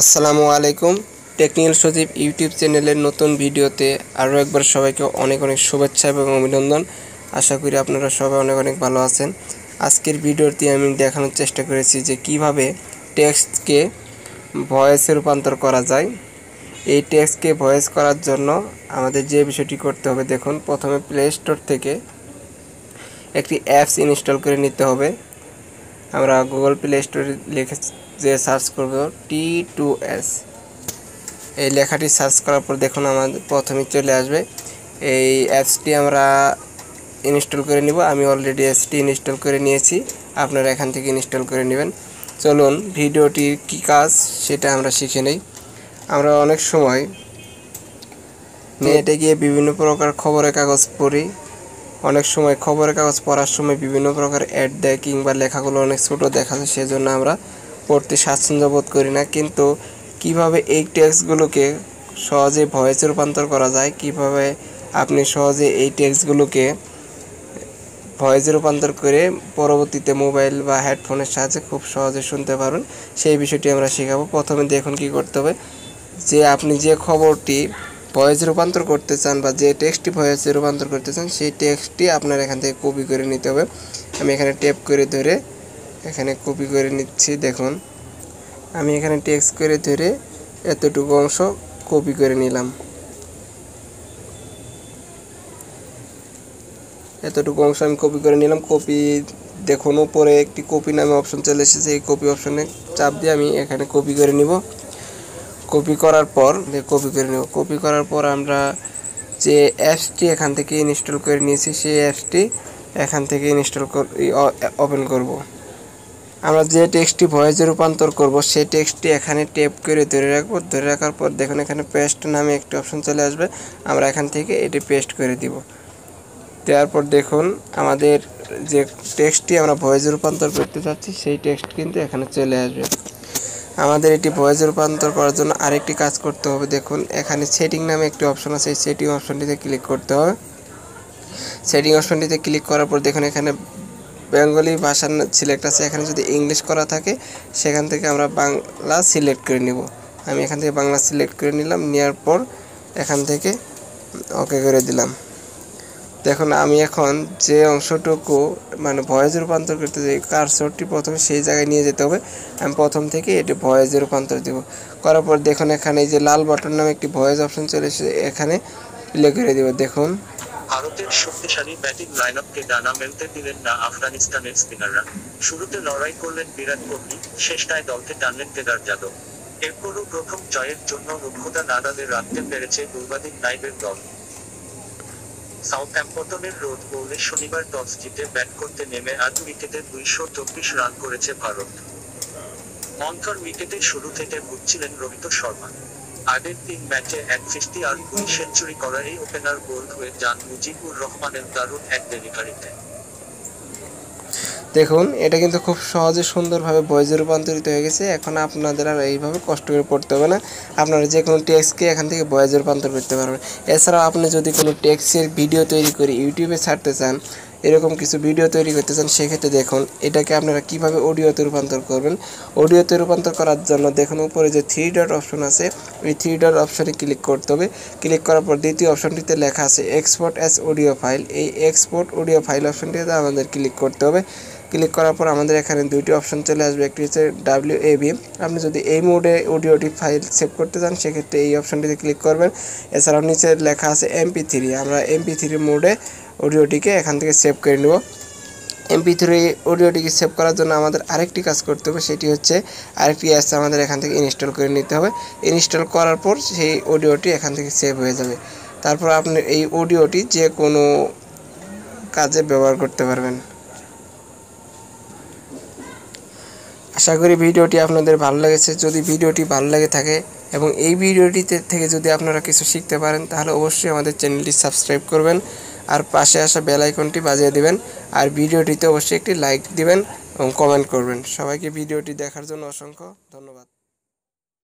আসসালামু আলাইকুম। টেকনিক্যাল সজীব ইউটিউব চ্যানেলের নতুন ভিডিওতে আরও একবার সবাইকে অনেক অনেক শুভেচ্ছা এবং অভিনন্দন। আশা করি আপনারা সবাই অনেক অনেক ভালো আছেন। আজকের ভিডিওতে আমি দেখানোর চেষ্টা করেছি যে কিভাবে টেক্সটকে ভয়েসে রূপান্তর করা যায়। এই টেক্সটকে ভয়েস করার জন্য আমাদের যে বিষয়টি করতে হবে, দেখুন, প্রথমে প্লে স্টোর থেকে একটি অ্যাপস ইনস্টল করে নিতে হবে। আমরা গুগল প্লে স্টোরে লিখে যে সার্চ করব T2S, এই লেখাটি সার্চ করার পর দেখুন আমাদের প্রথমে চলে আসবে। এই অ্যাপসটি আমরা ইনস্টল করে নিব। আমি অলরেডি অ্যাপসটি ইনস্টল করে নিয়েছি, আপনারা এখান থেকে ইনস্টল করে নেবেন। চলুন ভিডিওটির কী কাজ সেটা আমরা শিখে নেই। আমরা অনেক সময় নেটে গিয়ে বিভিন্ন প্রকার খবরের কাগজ পড়ি। অনেক সময় খবরের কাগজ পড়ার সময় বিভিন্ন প্রকার অ্যাড দেয় কিংবা লেখাগুলো অনেক ছোটো দেখা যায়, সেজন্য আমরা পড়তে স্বাচ্ছন্দ্য বোধ করি না। কিন্তু কিভাবে এই টেক্সটগুলোকে সহজে ভয়েসে রূপান্তর করা যায়, কিভাবে আপনি সহজে এই টেক্সটগুলোকে ভয়েসে রূপান্তর করে পরবর্তীতে মোবাইল বা হেডফোনের সাহায্যে খুব সহজে শুনতে পারবেন, সেই বিষয়টি আমরা শেখাবো। প্রথমে দেখুন কি করতে হবে, যে আপনি যে খবরটি ভয়েসে রূপান্তর করতে চান বা যে টেক্সটটি ভয়েসে রূপান্তর করতে চান, সেই টেক্সটটি আপনার এখান থেকে কপি করে নিতে হবে। আমি এখানে ট্যাপ করে ধরে এখানে কপি করে নিচ্ছি। দেখুন, আমি এখানে টেক্সট করে ধরে এতটুকু অংশ কপি করে নিলাম। এতটুকু অংশ আমি কপি করে নিলাম। কপি, দেখুন উপরে একটি কপি নামে অপশন চলে এসেছে। এই কপি অপশনে চাপ দিয়ে আমি এখানে কপি করে নিব। কপি করার পর কপি করার পর আমরা যে অ্যাপসটি এখান থেকে ইনস্টল করে নিয়েছি, সেই অ্যাপসটি এখান থেকে ওপেন করব। আমরা যে টেক্সটটি ভয়েসে রূপান্তর করব, সেই টেক্সটটি এখানে ট্যাপ করে ধরে রাখবো। ধরে রাখার পর দেখুন এখানে পেস্ট নামে একটি অপশন চলে আসবে। আমরা এখান থেকে এটি পেস্ট করে দিব। দেওয়ার পর দেখুন আমাদের যে টেক্সটটি আমরা ভয়েসে রূপান্তর করতে চাচ্ছি, সেই টেক্সট কিন্তু এখানে চলে আসবে। আমাদের এটি ভয়েসে রূপান্তর করার জন্য আরেকটি কাজ করতে হবে। দেখুন এখানে সেটিং নামে একটি অপশন আছে, এই সেটিং অপশনটিতে ক্লিক করতে হবে। সেটিং অপশনটিতে ক্লিক করার পর দেখুন এখানে বেঙ্গলি ভাষা সিলেক্ট আছে। এখানে যদি ইংলিশ করা থাকে, সেখান থেকে আমরা বাংলা সিলেক্ট করে নেব। আমি এখান থেকে বাংলা সিলেক্ট করে নিলাম। নেওয়ার পর এখান থেকে ওকে করে দিলাম। দেখুন আমি এখন যে অংশটুকু মানে ভয়েসে রূপান্তর করতে যাই, কার্সরটি প্রথমে সেই জায়গায় নিয়ে যেতে হবে। আমি প্রথম থেকে এটি ভয়েসে রূপান্তর দেব। করার পর দেখুন এখানে যে লাল বাটন নামে একটি ভয়েস অপশন চলে এসেছে, এখানে প্লে করে দেব। দেখুন ভারতের শক্তিশালী ব্যাটিং লাইনআপকে ডানা মেলতে দিলেন না আফগানিস্তানের স্পিনাররা। শুরুতে লড়াই করলেন বিরাট কোহলি, শেষটায় দলকে টানলেন কেদার যাদব। এরপরও প্রথম জয়ের জন্য রুক্ষতা নাদালে রাখতে পেরেছে দুর্বাদিক নাইবের দল। সাউথহ্যাম্পটনের রোড বোলে শনিবার টস জিতে ব্যাট করতে নেমে 8 উইকেটে 224 রান করেছে ভারত। মন্থর উইকেটে শুরু থেকে বুঝছিলেন রোহিত শর্মা। আগের 3 ম্যাচে 150 আর 2 সেঞ্চুরি করা এই ওপেনার বোল্ড হয়ে যান মুজিবুর রহমানের দারুণ এক ডেলিভারিতে। দেখুন এটা কিন্তু খুব সহজে সুন্দরভাবে ভয়েসে রূপান্তরিত হয়ে গেছে। এখন আপনাদের আর এইভাবে কষ্ট করে পড়তে হবে না, আপনারা যে কোনো টেক্সটকে এখান থেকে ভয়েসে রূপান্তর করতে পারবেন। এছাড়াও আপনি যদি কোনো টেক্সটের ভিডিও তৈরি করে ইউটিউবে ছাড়তে চান, এরকম কিছু ভিডিও তৈরি করতে চান, সেক্ষেত্রে দেখুন এটাকে আপনারা কিভাবে অডিওতে রূপান্তর করবেন। অডিওতে রূপান্তর করার জন্য দেখুন উপরে যে 3 ডট অপশন আছে, ওই 3 ডট অপশনে ক্লিক করতে হবে। ক্লিক করার পর দ্বিতীয় অপশনটিতে লেখা আছে এক্সপোর্ট অ্যাজ অডিও ফাইল। এই এক্সপোর্ট অডিও ফাইল অপশনটিতে আমাদের ক্লিক করতে হবে। ক্লিক করার পর আমাদের এখানে দুইটি অপশন চলে আসবে, একটি হচ্ছে WAV। আপনি যদি এই মোডে অডিওটি ফাইল সেভ করতে চান, সেক্ষেত্রে এই অপশনটিতে ক্লিক করবেন। এছাড়াও নিচে লেখা আছে MP3, আমরা MP3 মোডে অডিওটিকে এখান থেকে সেভ করে নেব। MP3 অডিওটিকে সেভ করার জন্য আমাদের আরেকটি কাজ করতে হবে, সেটি হচ্ছে আরেকটি অ্যাপস আমাদের এখান থেকে ইনস্টল করে নিতে হবে। ইনস্টল করার পর সেই অডিওটি এখান থেকে সেভ হয়ে যাবে। তারপর আপনি এই অডিওটি যে কোনো কাজে ব্যবহার করতে পারবেন। আশা করি ভিডিওটি আপনাদের ভালো লেগেছে। যদি ভিডিওটি ভালো লেগে থাকে এবং এই ভিডিওটিতে থেকে যদি আপনারা কিছু শিখতে পারেন, তাহলে অবশ্যই আমাদের চ্যানেলটি সাবস্ক্রাইব করবেন আর পাশে আসা বেল আইকনটি বাজিয়ে দিবেন। আর ভিডিওটিতে অবশ্যই একটি লাইক দিবেন এবং কমেন্ট করবেন। সবাইকে ভিডিওটি দেখার জন্য অসংখ্য ধন্যবাদ।